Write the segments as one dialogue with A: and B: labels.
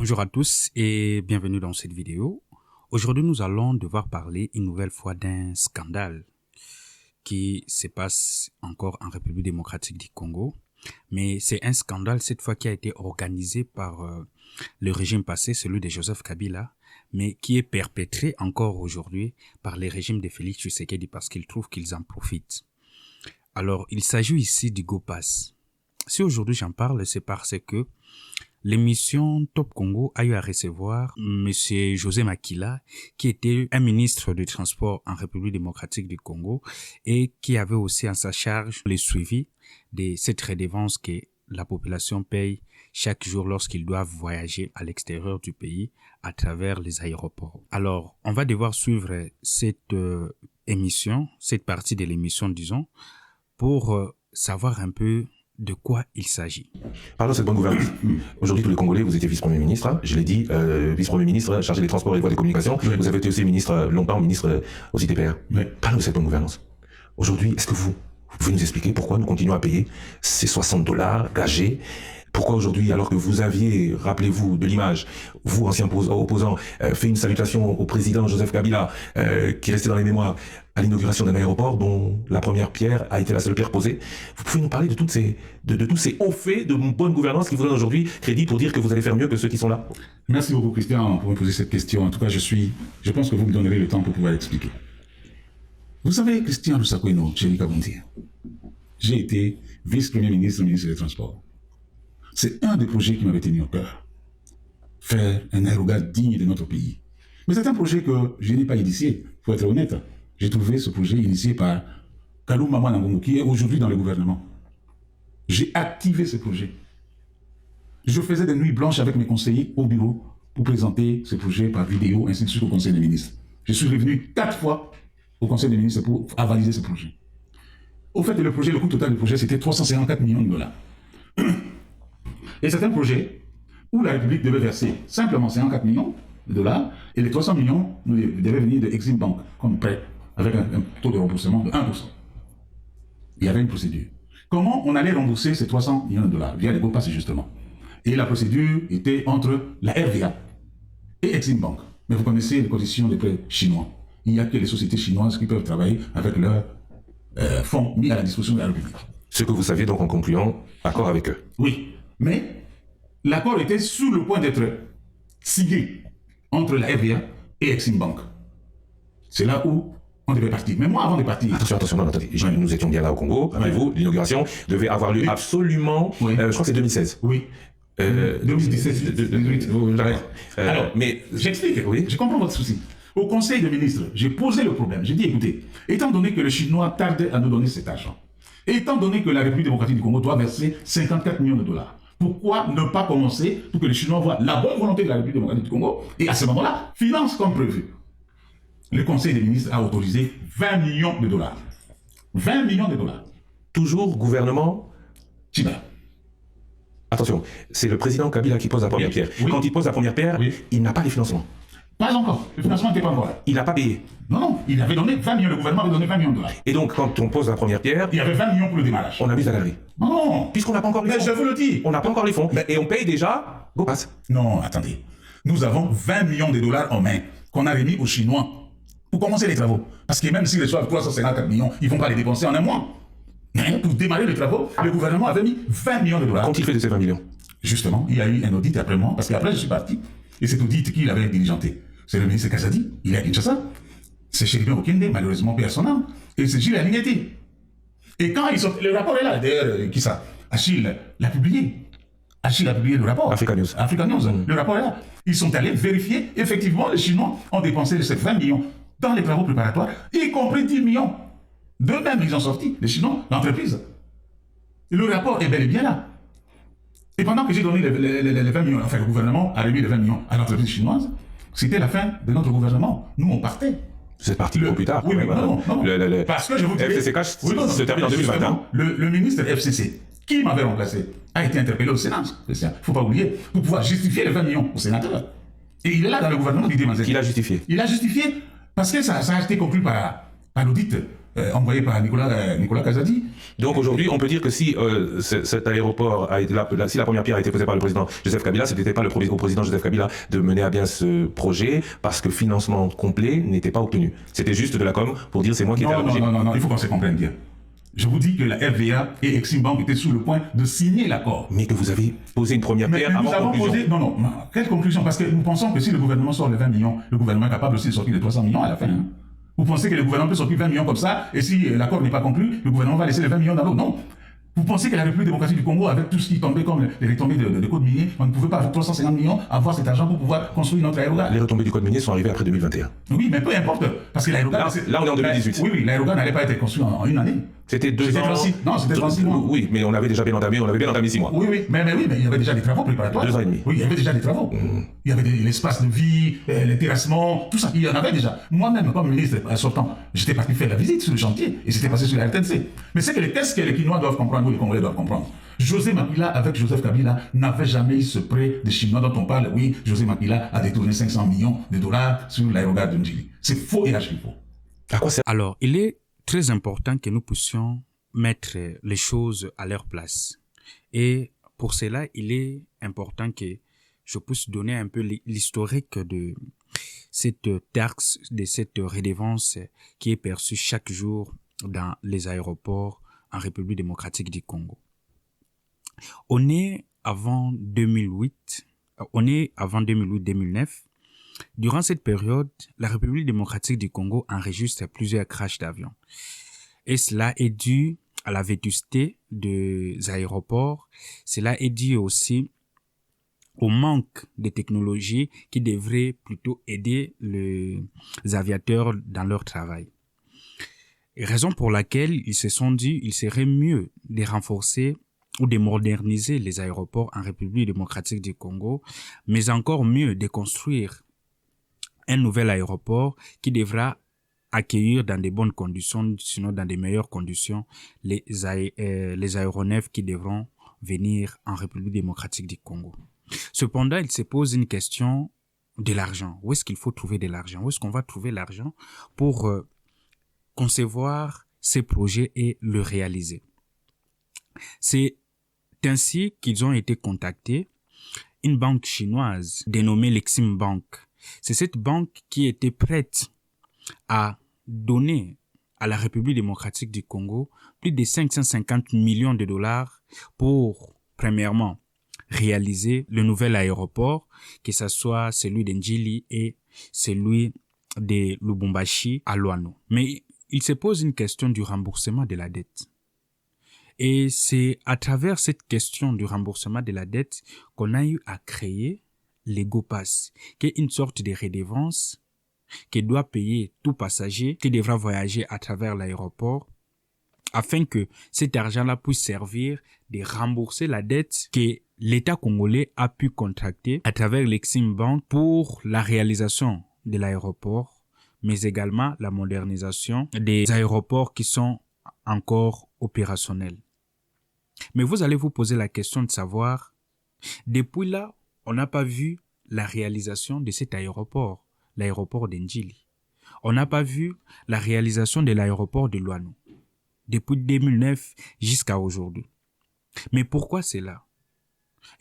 A: Bonjour à tous et bienvenue dans cette vidéo. Aujourd'hui, nous allons devoir parler une nouvelle fois d'un scandale qui se passe encore en République démocratique du Congo. Mais c'est un scandale cette fois qui a été organisé par le régime passé, celui de Joseph Kabila, mais qui est perpétré encore aujourd'hui par les régimes de Félix Tshisekedi parce qu'ils trouvent qu'ils en profitent. Alors, il s'agit ici du GoPass. Si aujourd'hui j'en parle, c'est parce que l'émission Top Congo a eu à recevoir Monsieur José Makila, qui était un ministre du Transport en République démocratique du Congo et qui avait aussi en sa charge le suivi de cette redevance que la population paye chaque jour lorsqu'ils doivent voyager à l'extérieur du pays à travers les aéroports. Alors, on va devoir suivre cette émission, cette partie de l'émission, disons, pour savoir un peu de quoi il s'agit.
B: Parlons de cette bonne gouvernance. Aujourd'hui, tous les Congolais, vous étiez vice-premier ministre, je l'ai dit, vice-premier ministre chargé des transports et des voies de communication. Oui. Vous avez été aussi ministre, longtemps ministre aux ITPR. Oui. Parlons de cette bonne gouvernance. Aujourd'hui, est-ce que vous pouvez nous expliquer pourquoi nous continuons à payer ces $60 gagés? Pourquoi aujourd'hui, alors que vous aviez, rappelez-vous de l'image, vous, ancien opposant, fait une salutation au président Joseph Kabila, qui restait dans les mémoires, à l'inauguration d'un aéroport dont la première pierre a été la seule pierre posée. Vous pouvez nous parler de tous ces hauts faits de bonne gouvernance qui vous donnent aujourd'hui crédit pour dire que vous allez faire mieux que ceux qui sont là?
C: Merci beaucoup, Christian, pour me poser cette question. En tout cas, je pense que vous me donnerez le temps pour pouvoir l'expliquer. Vous savez, Christian Lusakoueno, Tchéli Kabounti, j'ai été vice-premier ministre, ministre des Transports. C'est un des projets qui m'avait tenu au cœur. Faire un aérogare digne de notre pays. Mais c'est un projet que je n'ai pas initié, pour être honnête. J'ai trouvé ce projet initié par Kalou Maman Nangongo, qui est aujourd'hui dans le gouvernement. J'ai activé ce projet. Je faisais des nuits blanches avec mes conseillers au bureau pour présenter ce projet par vidéo, ainsi de suite au Conseil des ministres. Je suis revenu 4 fois au Conseil des ministres pour avaliser ce projet. Au fait, le coût total du projet, c'était 354 millions de dollars. Et c'est un projet où la République devait verser simplement 54 millions de dollars et les 300 millions devaient venir de Exim Bank comme prêt avec un taux de remboursement de 1%. Il y avait une procédure. Comment on allait rembourser ces 300 millions de dollars? Via les GoPass, justement. Et la procédure était entre la RVA et Exim Bank. Mais vous connaissez les conditions des prêts chinois. Il n'y a que les sociétés chinoises qui peuvent travailler avec leurs fonds mis à la disposition de la République.
B: Ce que vous saviez donc en concluant accord avec eux.
C: Oui. Mais l'accord était sur le point d'être signé entre la RVA et Exim Bank. C'est là où on devait partir. Mais moi, avant de partir...
B: Attention, non, attendez. Oui. Nous étions bien là au Congo. Rappelez-vous, l'inauguration devait avoir lieu absolument... Oui. Je crois que c'est 2016.
C: Oui. 2017. 2018. Alors, mais j'explique. Oui. Je comprends votre souci. Au Conseil des ministres, j'ai posé le problème. J'ai dit, écoutez, étant donné que les Chinois tardent à nous donner cet argent, et étant donné que la République démocratique du Congo doit verser 54 millions de dollars, pourquoi ne pas commencer pour que les Chinois voient la bonne volonté de la République démocratique du Congo et à ce moment-là, finance comme prévu. Le Conseil des ministres a autorisé 20 millions de dollars. 20 millions de dollars.
B: Toujours gouvernement
C: Chiba.
B: Attention, c'est le président Kabila qui pose la première pierre. Oui. Quand il pose la première pierre, il n'a pas les financements.
C: Pas encore. Le financement n'était pas encore là.
B: Il n'a pas payé.
C: Non, il avait donné 20 millions, le gouvernement avait donné 20 millions de dollars.
B: Et donc, quand on pose la première pierre...
C: Il y avait 20 millions pour le démarrage.
B: On abuse la galerie.
C: Non.
B: Puisqu'on n'a pas encore les fonds.
C: Mais je vous le dis.
B: On n'a pas encore les fonds. Et on paye déjà GoPass.
C: Non, attendez. Nous avons 20 millions de dollars en main qu'on a remis aux Chinois pour commencer les travaux. Parce que même s'ils reçoivent 354 millions, ils ne vont pas les dépenser en un mois. Mais pour démarrer les travaux, le gouvernement avait mis 20 millions de dollars.
B: Qu'ont-ils fait de ces 20 millions?
C: Justement, il y a eu un audit après moi, parce qu'après je suis parti. Et cet audit, qui l'avait diligenté? C'est le ministre Kazadi, il est à Kinshasa. C'est Chéribin Okende, malheureusement, paix à son âme. Et c'est Gilles Alignetti. Et quand ils sont... Le rapport est là, d'ailleurs, qui ça? Achille l'a publié. Achille a publié le rapport.
B: Africa News.
C: Africa News. Le rapport est là. Ils sont allés vérifier, effectivement, les Chinois ont dépensé ces 20 millions dans les travaux préparatoires, y compris 10 millions. D'eux-mêmes, ils ont sorti, les Chinois, l'entreprise. Le rapport est bel et bien là. Et pendant que j'ai donné les 20 millions, enfin, le gouvernement a remis les 20 millions à l'entreprise chinoise, c'était la fin de notre gouvernement. Nous, on partait.
B: C'est parti beaucoup plus tard.
C: Oui, mais non. Parce que je vous dis...
B: FCC se termine en 2021.
C: Le ministre FCC, qui m'avait remplacé, a été interpellé au Sénat. Il ne faut pas oublier, pour pouvoir justifier les 20 millions au sénateur. Et il est là dans le gouvernement d'Idé Mazet.
B: Il a justifié.
C: Il a justifié parce que ça a été conclu par l'audit envoyé par Nicolas Kazadi.
B: Donc aujourd'hui, on peut dire que si cet aéroport a été si la première pierre a été posée par le président Joseph Kabila, ce n'était pas au président Joseph Kabila de mener à bien ce projet parce que financement complet n'était pas obtenu. C'était juste de la com pour dire c'est moi qui étais à l'origine.
C: Non, il faut qu'on se comprenne bien. Je vous dis que la FVA et Exim Bank étaient sur le point de signer l'accord.
B: Mais que vous avez posé une première pierre avant conclusion.
C: Non, quelle conclusion? Parce que nous pensons que si le gouvernement sort les 20 millions, le gouvernement est capable aussi de sortir les 300 millions à la fin. Hein. Vous pensez que le gouvernement peut sortir 20 millions comme ça, et si l'accord n'est pas conclu, le gouvernement va laisser les 20 millions dans l'eau? Non. Vous pensez que la République démocratique du Congo, avec tout ce qui tombait comme les retombées de code minier, on ne pouvait pas, avec 350 millions, avoir cet argent pour pouvoir construire notre aérogare?
B: Les retombées du code minier sont arrivées après 2021.
C: Oui, mais peu importe. Parce que l'aérogare...
B: Là, on est en 2018.
C: Oui, l'aérogare n'allait pas être construit en une année.
B: C'était 2 ans.
C: Non, c'était 36 mois.
B: Oui, mais on avait déjà bien entamé 6 mois.
C: Oui, mais il y avait déjà des travaux préparatoires.
B: 2 ans et demi.
C: Oui, il y avait déjà des travaux. Il y avait l'espace de vie, les terrassements, tout ça, il y en avait déjà. Moi-même, comme ministre sortant, j'étais parti faire la visite sur le chantier et c'était passé sur la RTNC. Mais c'est que qu'est-ce que les Quinois doivent comprendre ou les Congolais doivent comprendre? José Makila, avec Joseph Kabila, n'avait jamais eu ce prêt de Chinois dont on parle. Oui, José Makila a détourné 500 millions de dollars sur l'aérogare de Ndjili. C'est faux et archi-faux.
A: Alors, il est très important que nous puissions mettre les choses à leur place. Et pour cela, il est important que je puisse donner un peu l'historique de cette taxe, de cette redevance qui est perçue chaque jour dans les aéroports en République démocratique du Congo. On est avant 2008-2009. Durant cette période, la République démocratique du Congo enregistre plusieurs crashs d'avions. Et cela est dû à la vétusté des aéroports. Cela est dû aussi au manque de technologies qui devraient plutôt aider les aviateurs dans leur travail. Raison pour laquelle ils se sont dit qu'il serait mieux de renforcer ou de moderniser les aéroports en République démocratique du Congo, mais encore mieux de construire un nouvel aéroport qui devra accueillir dans de bonnes conditions, sinon dans de meilleures conditions, les aéronefs qui devront venir en République démocratique du Congo. Cependant, il se pose une question de l'argent. Où est-ce qu'il faut trouver de l'argent? Où est-ce qu'on va trouver l'argent pour concevoir ces projets et le réaliser? C'est ainsi qu'ils ont été contactés. Une banque chinoise dénommée l'Exim Bank. C'est cette banque qui était prête à donner à la République démocratique du Congo plus de 550 millions de dollars pour, premièrement, réaliser le nouvel aéroport, que ce soit celui de Ndjili et celui de Lubumbashi à Luano. Mais il se pose une question du remboursement de la dette. Et c'est à travers cette question du remboursement de la dette qu'on a eu à créer l'EgoPass, qui est une sorte de redevance que doit payer tout passager qui devra voyager à travers l'aéroport afin que cet argent-là puisse servir de rembourser la dette que l'État congolais a pu contracter à travers l'Exim Bank pour la réalisation de l'aéroport, mais également la modernisation des aéroports qui sont encore opérationnels. Mais vous allez vous poser la question de savoir, depuis là, on n'a pas vu la réalisation de cet aéroport, l'aéroport d'Ndjili. On n'a pas vu la réalisation de l'aéroport de Luano, depuis 2009 jusqu'à aujourd'hui. Mais pourquoi c'est là?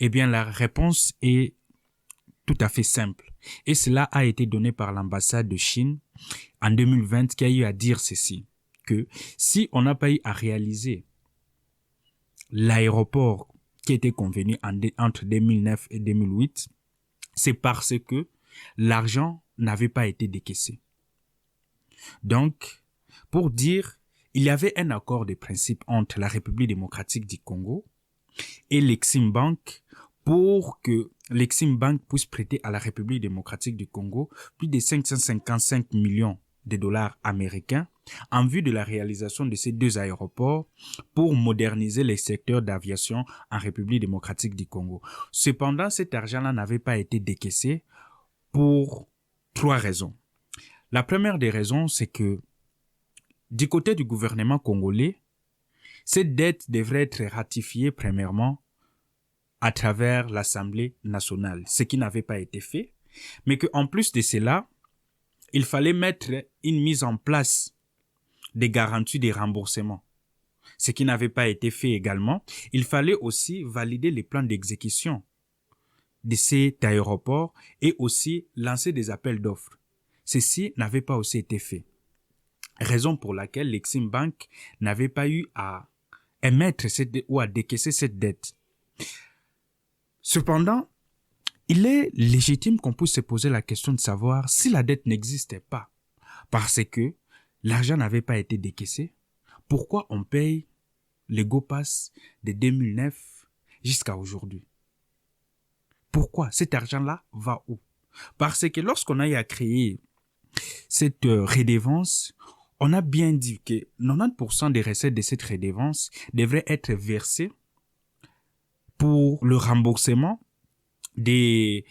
A: Eh bien, la réponse est tout à fait simple. Et cela a été donné par l'ambassade de Chine en 2020 qui a eu à dire ceci, que si on n'a pas eu à réaliser l'aéroport qui était convenu entre 2009 et 2008, c'est parce que l'argent n'avait pas été décaissé. Donc, pour dire, il y avait un accord de principe entre la République démocratique du Congo et l'Exim Bank pour que l'Exim Bank puisse prêter à la République démocratique du Congo plus de 555 millions de dollars américains en vue de la réalisation de ces deux aéroports pour moderniser les secteurs d'aviation en République démocratique du Congo. Cependant, cet argent-là n'avait pas été décaissé pour 3 raisons. La première des raisons, c'est que du côté du gouvernement congolais, cette dette devrait être ratifiée premièrement à travers l'Assemblée nationale, ce qui n'avait pas été fait, mais qu'en plus de cela, il fallait mettre une mise en place des garanties de remboursement. Ce qui n'avait pas été fait également, il fallait aussi valider les plans d'exécution de cet aéroport et aussi lancer des appels d'offres. Ceci n'avait pas aussi été fait. Raison pour laquelle l'Exim Bank n'avait pas eu à émettre ou à décaisser cette dette. Cependant, il est légitime qu'on puisse se poser la question de savoir si la dette n'existait pas, parce que l'argent n'avait pas été décaissé. Pourquoi on paye les GoPass de 2009 jusqu'à aujourd'hui? Pourquoi cet argent-là va où? Parce que lorsqu'on a eu à créer cette redevance, on a bien dit que 90% des recettes de cette redevance devraient être versées pour le remboursement de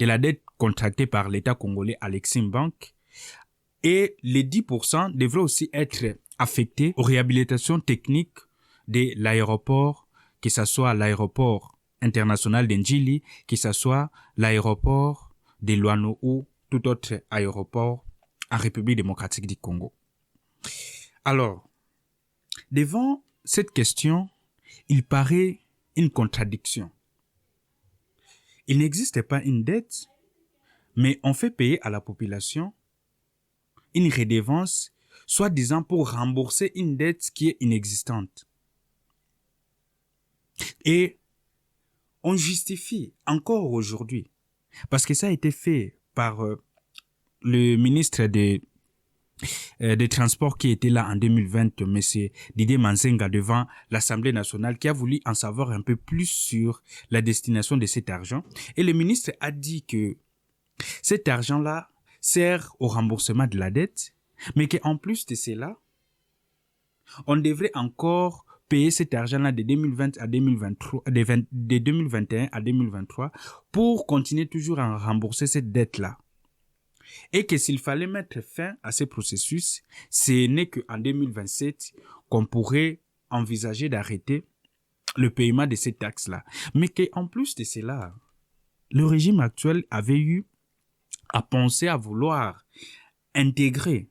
A: la dette contractée par l'État congolais à l'Exim Bank, et les 10% devraient aussi être affectés aux réhabilitations techniques de l'aéroport, que ce soit l'aéroport international d'Ndjili, que ce soit l'aéroport de Luano ou tout autre aéroport en République démocratique du Congo. Alors, devant cette question, il paraît une contradiction. Il n'existe pas une dette, mais on fait payer à la population une redevance, soi-disant pour rembourser une dette qui est inexistante. Et on justifie encore aujourd'hui, parce que ça a été fait par le ministre des Transports qui était là en 2020, M. Didier Manzenga, devant l'Assemblée nationale, qui a voulu en savoir un peu plus sur la destination de cet argent. Et le ministre a dit que cet argent-là sert au remboursement de la dette, mais qu'en plus de cela, on devrait encore payer cet argent-là de 2020 à 2023, de 2021 à 2023 pour continuer toujours à rembourser cette dette-là. Et que s'il fallait mettre fin à ce processus, ce n'est qu'en 2027 qu'on pourrait envisager d'arrêter le paiement de ces taxes-là. Mais qu'en plus de cela, le régime actuel avait eu à penser à vouloir intégrer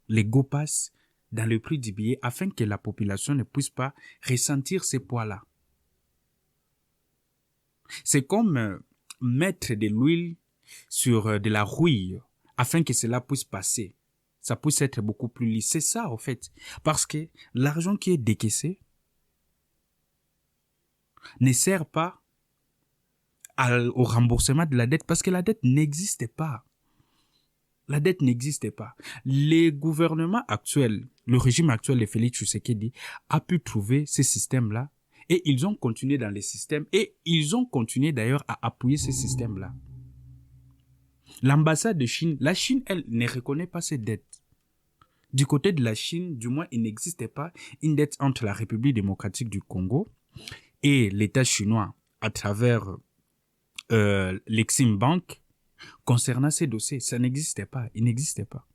A: les GoPass dans le prix du billet afin que la population ne puisse pas ressentir ces poids-là. C'est comme mettre de l'huile sur de la rouille afin que cela puisse passer. Ça puisse être beaucoup plus lisse. C'est ça, en fait. Parce que l'argent qui est décaissé ne sert pas au remboursement de la dette parce que la dette n'existait pas. La dette n'existait pas. Les gouvernements actuels, le régime actuel de Félix Tshisekedi a pu trouver ces systèmes-là et ils ont continué dans les systèmes et ils ont continué d'ailleurs à appuyer ces systèmes-là. L'ambassade de Chine, la Chine, elle, ne reconnaît pas ces dettes. Du côté de la Chine, du moins, il n'existait pas une dette entre la République démocratique du Congo et l'État chinois à travers l'Exim Bank concernant ces dossiers. Ça n'existait pas, il n'existait pas.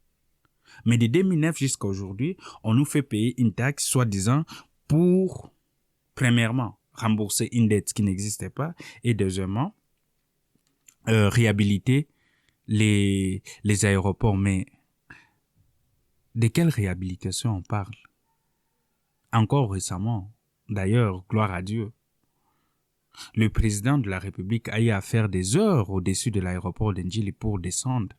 A: Mais de 2009 jusqu'à aujourd'hui, on nous fait payer une taxe, soi-disant, pour, premièrement, rembourser une dette qui n'existait pas et deuxièmement, réhabiliter les aéroports. Mais de quelle réhabilitation on parle? Encore récemment, d'ailleurs, gloire à Dieu, le président de la République a eu à faire des heures au-dessus de l'aéroport d'Ndjili pour descendre.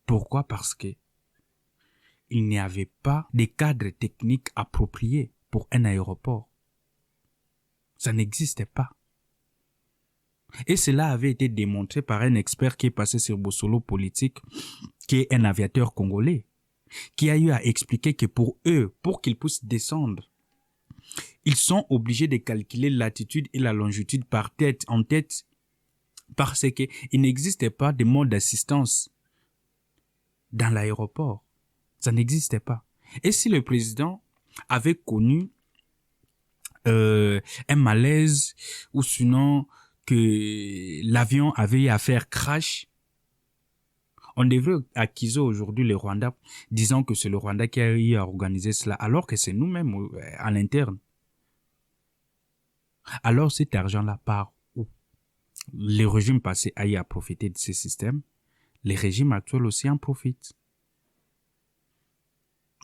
A: Pourquoi? Parce que il n'y avait pas de cadre technique approprié pour un aéroport. Ça n'existait pas. Et cela avait été démontré par un expert qui est passé sur Bossolo Politique, qui est un aviateur congolais, qui a eu à expliquer que pour eux, pour qu'ils puissent descendre, ils sont obligés de calculer l'altitude et la longitude en tête, parce qu'il n'existait pas de mode d'assistance dans l'aéroport. Ça n'existait pas. Et si le président avait connu un malaise ou sinon que l'avion avait à faire crash, on devrait accuser aujourd'hui le Rwanda, disant que c'est le Rwanda qui a eu à organiser cela, alors que c'est nous-mêmes à l'interne. Alors cet argent-là part où? Les régimes passés a eu à profiter de ces systèmes, les régimes actuels aussi en profitent.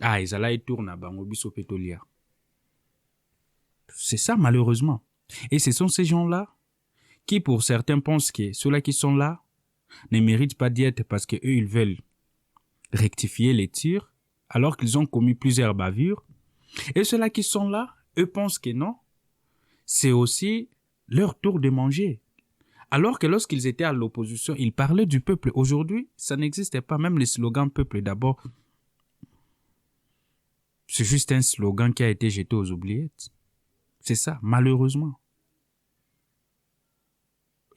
A: Ah, ezala tourne à bango biso pétolia. C'est ça, malheureusement. Et ce sont ces gens-là qui, pour certains, pensent que ceux-là qui sont là ne méritent pas d'y être parce qu'eux, ils veulent rectifier les tirs alors qu'ils ont commis plusieurs bavures. Et ceux-là qui sont là, eux pensent que non, c'est aussi leur tour de manger. Alors que lorsqu'ils étaient à l'opposition, ils parlaient du peuple. Aujourd'hui, ça n'existait pas. Même le slogan « peuple d'abord », c'est juste un slogan qui a été jeté aux oubliettes. C'est ça, malheureusement.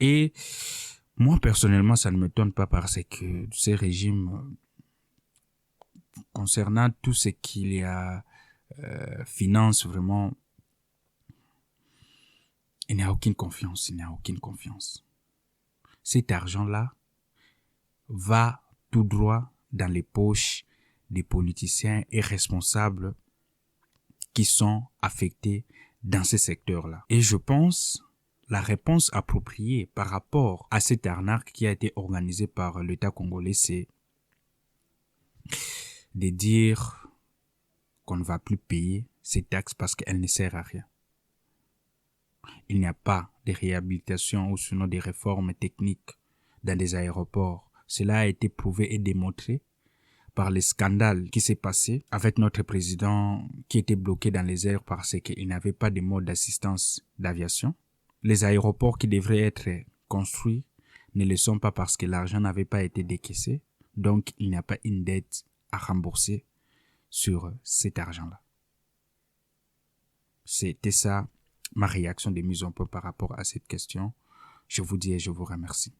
A: Et moi, personnellement, ça ne m'étonne pas parce que ces régimes, concernant tout ce qu'il y a, finance vraiment, il n'y a aucune confiance, il n'y a aucune confiance. Cet argent-là va tout droit dans les poches des politiciens et responsables qui sont affectés dans ces secteurs-là. Et je pense la réponse appropriée par rapport à cette arnaque qui a été organisée par l'État congolais, c'est de dire qu'on ne va plus payer ces taxes parce qu'elles ne servent à rien. Il n'y a pas de réhabilitation ou sinon des réformes techniques dans des aéroports. Cela a été prouvé et démontré par les scandales qui s'est passé avec notre président qui était bloqué dans les airs parce qu'il n'avait pas de mode d'assistance d'aviation. Les aéroports qui devraient être construits ne le sont pas parce que l'argent n'avait pas été décaissé. Donc, il n'y a pas une dette à rembourser sur cet argent-là. C'était ça ma réaction de mise en point par rapport à cette question. Je vous dis et je vous remercie.